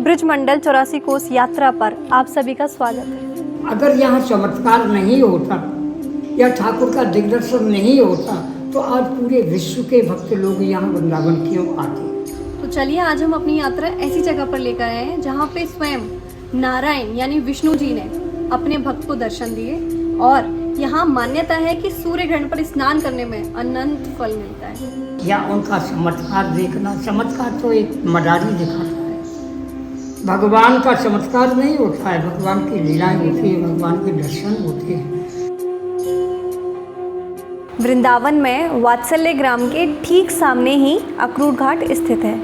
ब्रजमंडल 84 कोस यात्रा पर आप सभी का स्वागत है। अगर यहाँ चमत्कार नहीं होता या ठाकुर का दिग्दर्शन नहीं होता तो आज पूरे विश्व के भक्त लोग यहाँ वृंदावन क्यों आते। तो चलिए आज हम अपनी यात्रा ऐसी जगह पर लेकर आए हैं जहाँ पे स्वयं नारायण यानी विष्णु जी ने अपने भक्त को दर्शन दिए और यहाँ मान्यता है कि सूर्य ग्रहण पर स्नान करने में अनंत फल मिलता है। या उनका चमत्कार देखना, चमत्कार तो एक मदारी दिखाता है, भगवान का चमत्कार नहीं होता है, भगवान की लीलाएं होती है, भगवान के दर्शन होते हैं। वृंदावन में वात्सल्य ग्राम के ठीक सामने ही अक्रूर घाट स्थित है।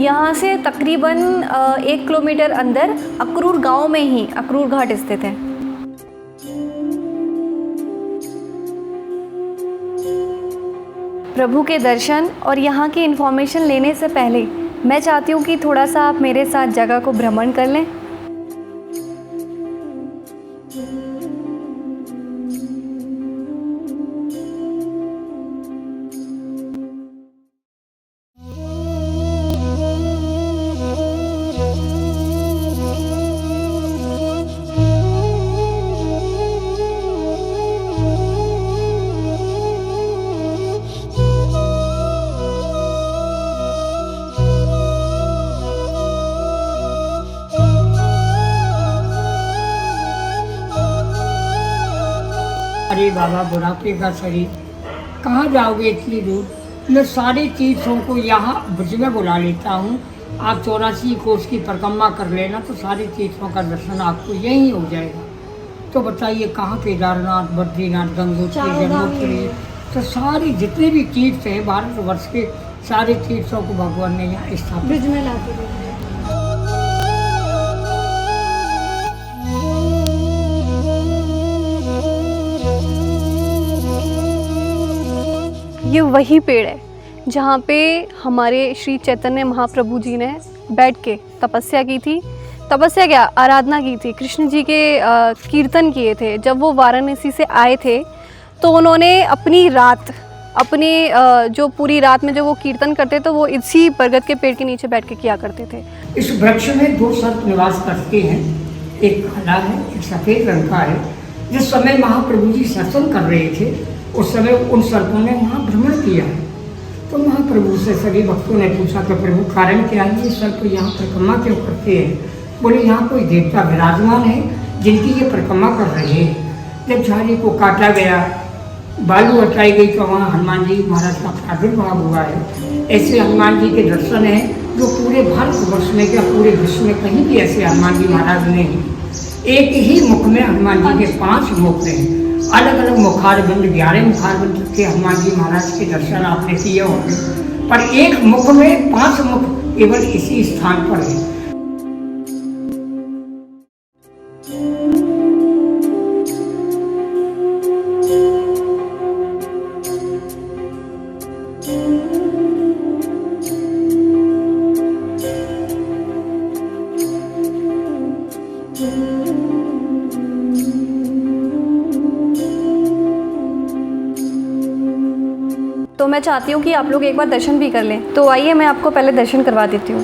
यहाँ से तकरीबन 1 किलोमीटर अंदर अक्रूर गांव में ही अक्रूर घाट स्थित है। प्रभु के दर्शन और यहाँ की इन्फॉर्मेशन लेने से पहले मैं चाहती हूँ कि थोड़ा सा आप मेरे साथ जगह को भ्रमण कर लें। अरे बाबा, बुढ़ापे का शरीर, कहाँ जाओगे इतनी दूर। मैं सारे तीर्थों को यहाँ ब्रज में बुला लेता हूँ। आप 84 कोस की परिक्रमा कर लेना तो सारे तीर्थों का दर्शन आपको यहीं हो जाएगा। तो बताइए कहाँ, केदारनाथ, बद्रीनाथ, गंगोत्री, यमुनोत्री, तो सारे जितने भी तीर्थ हैं भारतवर्ष के सारे तीर्थों को भगवान ने यहाँ स्थापित ब्रज में लाते हैं। ये वही पेड़ है जहाँ पे हमारे श्री चैतन्य महाप्रभु जी ने बैठ के तपस्या की थी। तपस्या क्या, आराधना की थी, कृष्ण जी के कीर्तन किए थे। जब वो वाराणसी से आए थे तो उन्होंने अपनी जो पूरी रात में जो वो कीर्तन करते तो वो इसी बरगद के पेड़ के नीचे बैठ के किया करते थे। इस वृक्ष में 2 सर्प निवास करते हैं, एक काला है, एक सफेद रंग का है। जिस समय महाप्रभु जी सत्संग कर रहे थे उस समय उन सर्पों ने वहाँ भ्रमण किया। तो महाप्रभु से सभी भक्तों ने पूछा कि प्रभु कारण क्या है, ये सर्प यहाँ परिक्रमा क्यों करते हैं। बोले यहाँ कोई देवता विराजमान है जिनकी ये परिक्रमा कर रहे हैं। जब झाड़ी को काटा गया, बालू हटाई गई तो वहाँ हनुमान जी महाराज का प्रादुर्भाव हुआ है। ऐसे हनुमान जी के दर्शन हैं जो पूरे भारतवर्ष में क्या पूरे विश्व में कहीं भी ऐसे हनुमान जी महाराज नहीं। एक ही मुख में हनुमान जी के 5 मुख हैं, अलग अलग मुखारबिंद, 11 मुखारबिंद के हनुमान जी महाराज के दर्शन आपने किए होंगे, पर एक मुख में 5 मुख केवल इसी स्थान पर है। तो मैं चाहती हूँ कि आप लोग एक बार दर्शन भी कर लें। तो आइए मैं आपको पहले दर्शन करवा देती हूँ।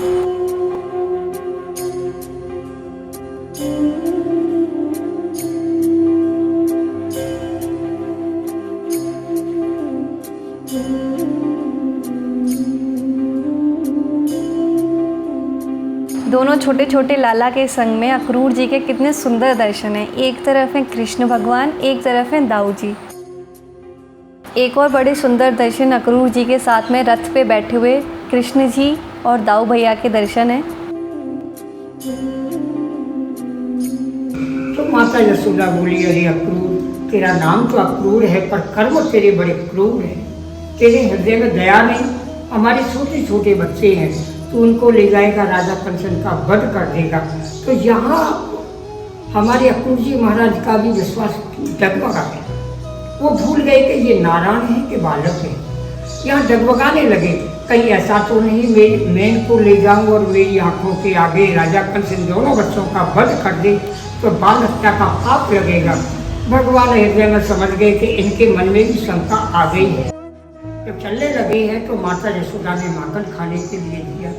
दोनों छोटे छोटे लाला के संग में अक्रूर जी के कितने सुंदर दर्शन हैं। एक तरफ है कृष्ण भगवान, एक तरफ है दाऊ जी। एक और बड़े सुंदर दर्शन अक्रूर जी के साथ में रथ पे बैठे हुए कृष्ण जी और दाऊ भैया के दर्शन हैं। तो माता यशोदा बोली, अरे अक्रूर, तेरा नाम तो अक्रूर है पर कर्म तेरे बड़े क्रूर हैं। तेरे हृदय में दया नहीं। हमारे छोटे छोटे बच्चे हैं, तो उनको ले जाएगा, राजा कंसन का वध कर देगा। तो यहाँ हमारे अक्रूर जी महाराज का भी विश्वास डगमगा है। वो भूल गए कि ये नारायण है कि बालक है। यहाँ डगमगाने लगे, कहीं ऐसा तो नहीं मैं इनको ले जाऊँ और मेरी आंखों के आगे राजा कंस इन दोनों बच्चों का वध कर दे तो बाल हत्या का पाप लगेगा। भगवान हृदय में समझ गए कि इनके मन में भी शंका आ गई है जब चलने लगे हैं तो माता यशोदा ने माखन खाने के लिए दिया।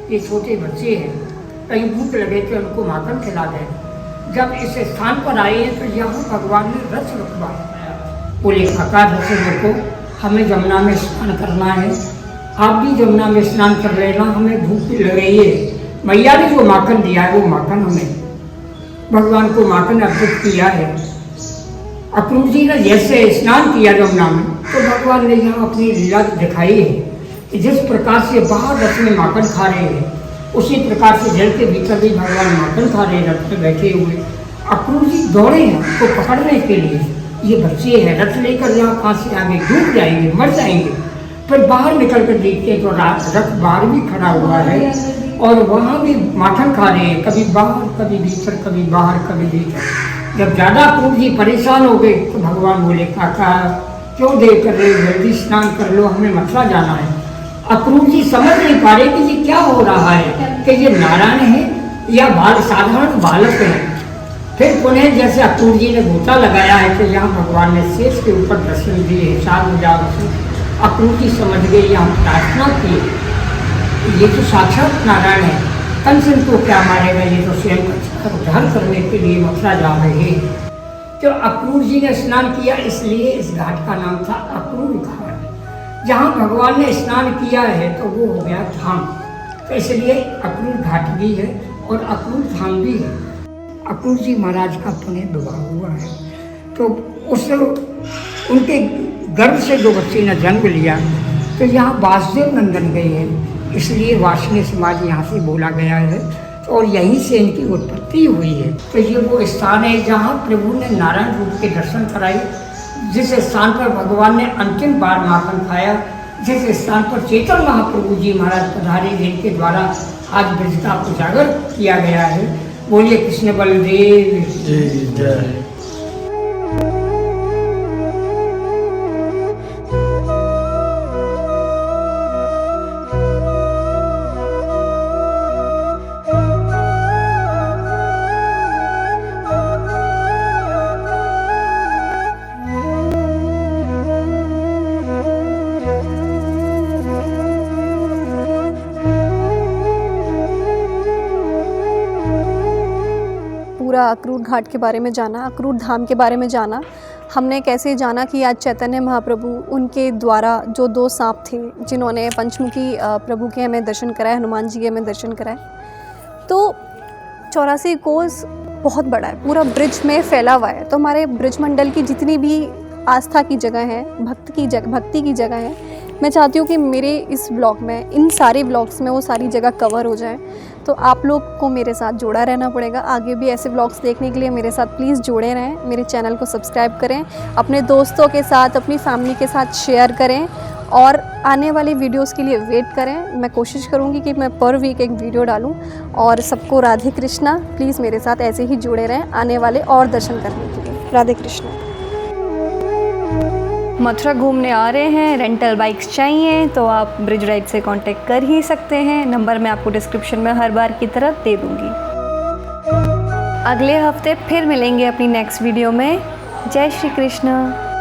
ये छोटे बच्चे हैं, कहीं भूख लगे तो उनको माखन खिला गए। जब इस स्थान पर आए हैं तो यहाँ भगवान ने रथ रुकवाया। बोले काका रथ रुको, हमें जमुना में स्नान करना है, आप भी जमुना में स्नान कर लेना, हमें भूख भी लग रही है। मैया ने जो माखन दिया है वो माखन हमें, भगवान को माखन अर्पित किया है। अक्रूर जी ने जैसे स्नान किया जमुना में तो भगवान ने यहाँ अपनी लीला दिखाई है कि जिस प्रकार से बाहर रथ में माखन खा रहे हैं उसी प्रकार से जल के भीतर भी भगवान माखन खा रहे हैं रथ में बैठे हुए। अक्रूर जी दौड़े हैं उसको पकड़ने के लिए। ये बच्चे हैं, रथ लेकर यहाँ कहाँ से आगे डूब जाएंगे, मर जाएंगे। फिर बाहर निकल कर देखते तो रथ बाहर भी खड़ा हुआ है और वहाँ भी माखन खा रहे हैं, कभी बाहर कभी भीतर, कभी बाहर कभी भीतर। जब ज़्यादा अक्रूर जी परेशान हो गए तो भगवान बोले काका क्यों देर कर रहे हो, जल्दी स्नान कर लो, हमें मथुरा जाना है। अक्रूर जी समझ नहीं पा रहे कि ये क्या हो रहा है, कि ये नारायण है या साधारण बालक है। फिर पुनः जैसे अक्रूर जी ने गोता लगाया है तो यहाँ भगवान ने शेष के ऊपर दर्शन दिए, 4,000 से। अक्रूर जी समझ गए, यहाँ प्रार्थना की, ये तो साक्षात नारायण है, कंस को क्या मारेगा, ये तो स्वयं का उद्धार करने के लिए मथुरा जा रहे हैं। तो अक्रूर जी ने स्नान किया, इसलिए इस घाट का नाम था अक्रूर घाट। जहाँ भगवान ने स्नान किया है तो वो हो गया धाम, तो इसलिए अक्रूर घाट भी है और अक्रूर धाम भी है। अक्रूर जी महाराज का पुण्य विवाह हुआ है तो उस उनके गर्भ से जो बच्चे ने जन्म लिया तो यहाँ वासुदेव नंदन गए हैं, इसलिए वासनीय समाज यहाँ से बोला गया है और यहीं से इनकी उत्पत्ति हुई है। तो ये वो स्थान है जहाँ प्रभु ने नारायण रूप के दर्शन कराए, जिस स्थान पर भगवान ने अंतिम बार माखन खाया, जिस स्थान पर चेतन महाप्रभु जी महाराज पधारे जिनके द्वारा आज ब्रज का उजागर किया गया है। बोलिए कृष्ण बलदेव जय। पूरा अक्रूर घाट के बारे में जाना, अक्रूर धाम के बारे में जाना। हमने कैसे जाना कि आज चैतन्य महाप्रभु उनके द्वारा जो 2 सांप थे जिन्होंने पंचमुखी प्रभु के हमें दर्शन कराए, हनुमान जी के हमें दर्शन कराए। तो 84 कोस बहुत बड़ा है, पूरा ब्रिज में फैला हुआ है। तो हमारे ब्रिज मंडल की जितनी भी आस्था की जगह है, भक्ति की जगह है, मैं चाहती हूँ कि मेरे इस ब्लॉग में, इन सारे ब्लॉग्स में वो सारी जगह कवर हो जाए। तो आप लोग को मेरे साथ जुड़ा रहना पड़ेगा। आगे भी ऐसे ब्लॉग्स देखने के लिए मेरे साथ प्लीज़ जुड़े रहें। मेरे चैनल को सब्सक्राइब करें, अपने दोस्तों के साथ, अपनी फैमिली के साथ शेयर करें और आने वाली वीडियोस के लिए वेट करें। मैं कोशिश करूँगी कि मैं पर वीक एक वीडियो डालूँ। और सबको राधे कृष्णा। प्लीज़ मेरे साथ ऐसे ही जुड़े रहें आने वाले और दर्शन करने के लिए। राधे कृष्णा। मथुरा घूमने आ रहे हैं, रेंटल बाइक्स चाहिए तो आप ब्रिज राइड से कांटेक्ट कर ही सकते हैं। नंबर मैं आपको डिस्क्रिप्शन में हर बार की तरह दे दूँगी। अगले हफ्ते फिर मिलेंगे अपनी नेक्स्ट वीडियो में। जय श्री कृष्ण।